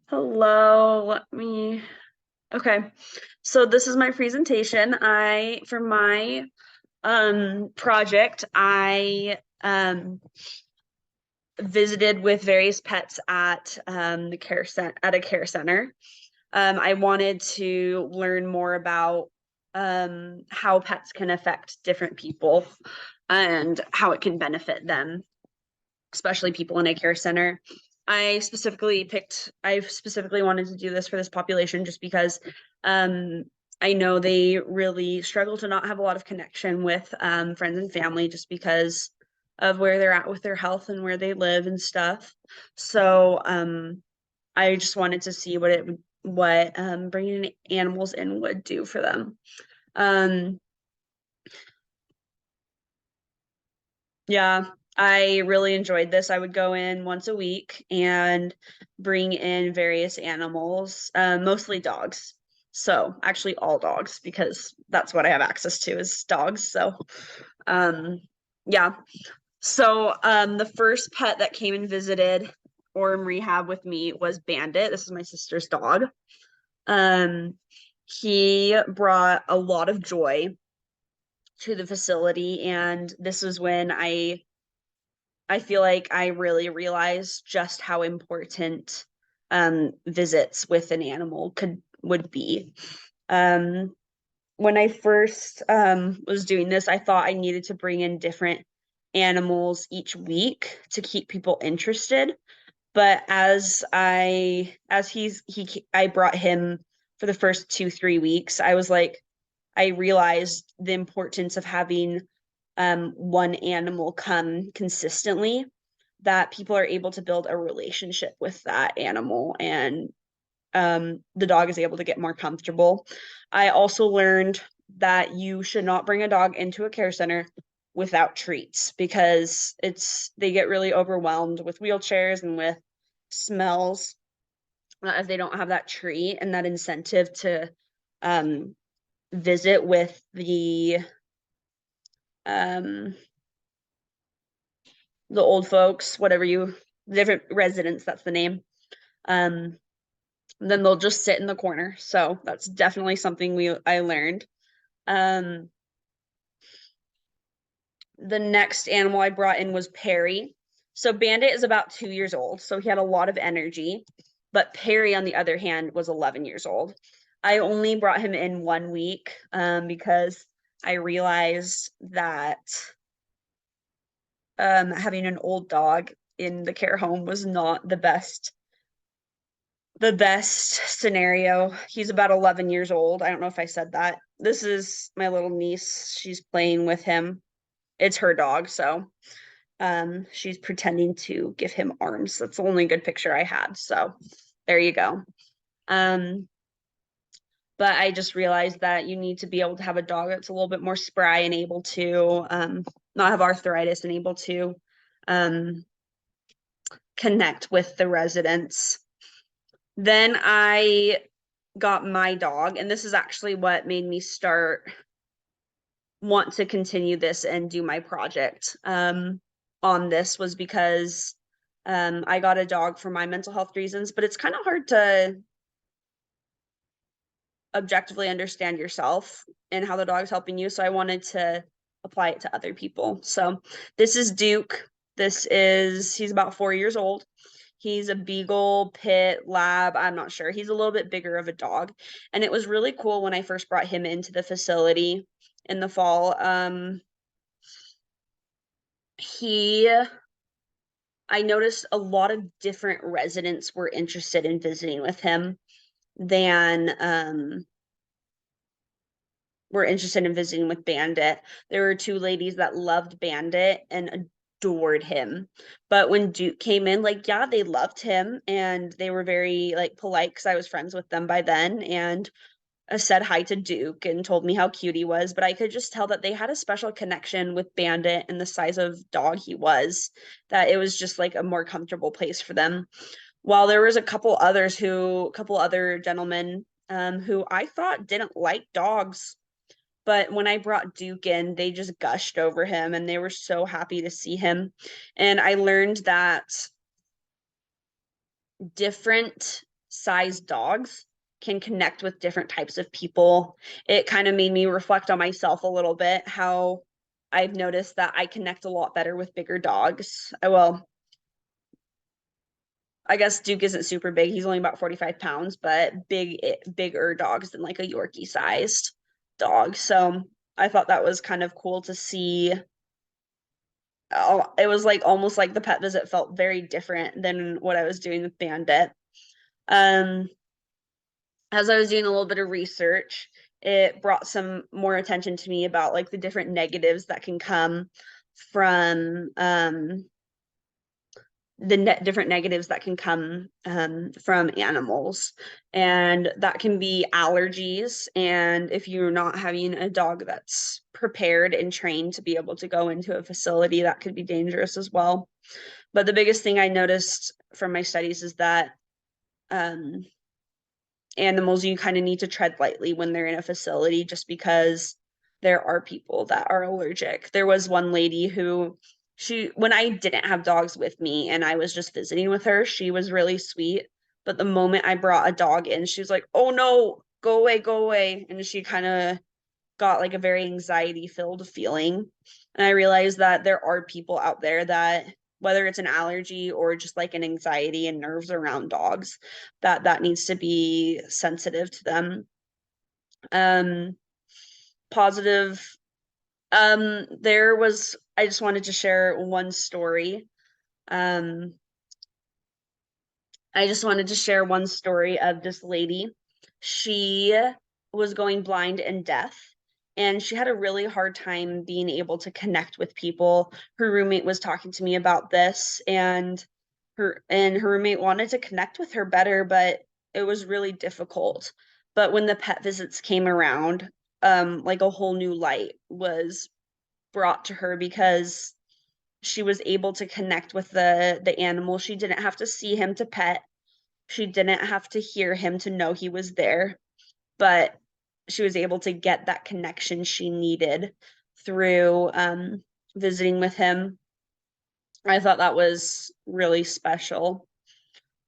Hello, okay. So this is my presentation. For my project, I visited with various pets at the at a care center. I wanted to learn more about how pets can affect different people and how it can benefit them, especially people in a care center. I specifically wanted to do this for this population just because um, I know they really struggle to not have a lot of connection with friends and family just because of where they're at with their health and where they live and stuff. So I just wanted to see what bringing animals in would do for them. Um, Yeah, I really enjoyed this. I would go in once a week and bring in various animals, mostly dogs. So actually all dogs because that's what I have access to is dogs. So um yeah. So the first pet that came and visited Orem Rehab with me was Bandit. This is my sister's dog. Um he brought a lot of joy to the facility, and this was when I feel like I really realized just how important visits with an animal could would be. Um, when I first was doing this, I thought I needed to bring in different animals each week to keep people interested. But I brought him for the first 2, 3 weeks, I was like, I realized the importance of having one animal come consistently, that people are able to build a relationship with that animal, and the dog is able to get more comfortable. I also learned that you should not bring a dog into a care center without treats because they get really overwhelmed with wheelchairs and with smells as they don't have that treat and that incentive to um, visit with um, the old folks, different residents, that's the name. Um, then they'll just sit in the corner. So that's definitely something I learned. Um, the next animal I brought in was Perry. So Bandit is about 2 years old, so he had a lot of energy. But Perry, on the other hand, was 11 years old. I only brought him in 1 week because I realized that having an old dog in the care home was not the best scenario. He's about 11 years old. I don't know if I said that. This is my little niece. She's playing with him. It's her dog, so she's pretending to give him arms. That's the only good picture I had. So there you go. Um, but I just realized that you need to be able to have a dog that's a little bit more spry and able to not have arthritis and able to um, connect with the residents. Then I got my dog, and this is actually what made me want to continue this and do my project on this, was because I got a dog for my mental health reasons, but it's kind of hard to objectively understand yourself and how the dog's helping you. So I wanted to apply it to other people. So this is Duke. He's about 4 years old. He's a beagle, pit, lab. I'm not sure. He's a little bit bigger of a dog. And it was really cool when I first brought him into the facility in the fall. He I noticed a lot of different residents were interested in visiting with him than were interested in visiting with Bandit. There were two ladies that loved Bandit and adored him. But when Duke came in, like, yeah, they loved him and they were very like polite because I was friends with them by then, and said hi to Duke and told me how cute he was. But I could just tell that they had a special connection with Bandit and the size of dog he was, that it was just like a more comfortable place for them. While there was a couple other gentlemen who I thought didn't like dogs, but when I brought Duke in, they just gushed over him and they were so happy to see him. And I learned that different sized dogs can connect with different types of people. It kind of made me reflect on myself a little bit, how I've noticed that I connect a lot better with bigger dogs. Well, I guess Duke isn't super big. He's only about 45 pounds, but bigger dogs than like a Yorkie sized dog. So I thought that was kind of cool to see. It was like almost like the pet visit felt very different than what I was doing with Bandit. Um, as I was doing a little bit of research, it brought some more attention to me about like the different negatives that can come from different negatives that can come from animals, and that can be allergies. And if you're not having a dog that's prepared and trained to be able to go into a facility, that could be dangerous as well. But the biggest thing I noticed from my studies is that um, animals, you kind of need to tread lightly when they're in a facility, just because there are people that are allergic. There was one lady who, when I didn't have dogs with me and I was just visiting with her, she was really sweet. But the moment I brought a dog in, she was like, "Oh no, go away, go away." And she kind of got like a very anxiety filled feeling. And I realized that there are people out there that, whether it's an allergy or just like an anxiety and nerves around dogs, that needs to be sensitive to them. Um, positive. There was, I just wanted to share one story. Um, I just wanted to share one story of this lady. She was going blind and deaf, and she had a really hard time being able to connect with people. Her roommate was talking to me about this, and her roommate wanted to connect with her better, but it was really difficult. But when the pet visits came around, like a whole new light was brought to her, because she was able to connect with the animal. She didn't have to see him to pet. She didn't have to hear him to know he was there, but she was able to get that connection she needed through visiting with him. I thought that was really special,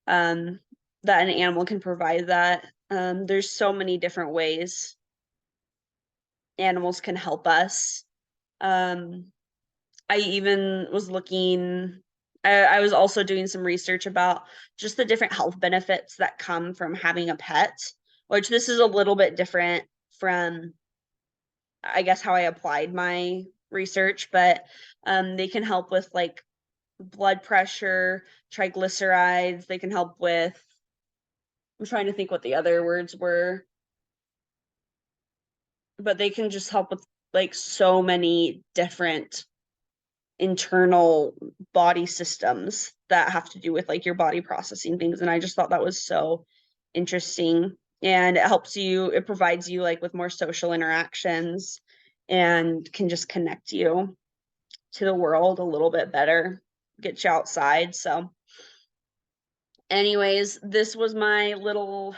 um, that an animal can provide that. There's so many different ways animals can help us. Um, I even was looking, I was also doing some research about just the different health benefits that come from having a pet, which this is a little bit different from, I guess, how I applied my research, but they can help with like blood pressure, triglycerides. They can help with, I'm trying to think what the other words were, but they can just help with like so many different internal body systems that have to do with like your body processing things. And I just thought that was so interesting. And it helps you, it provides you like with more social interactions, and can just connect you to the world a little bit better, get you outside. So anyways, this was my little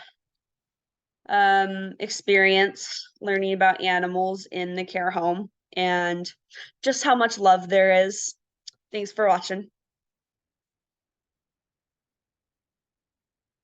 experience learning about animals in the care home, and just how much love there is. Thanks for watching.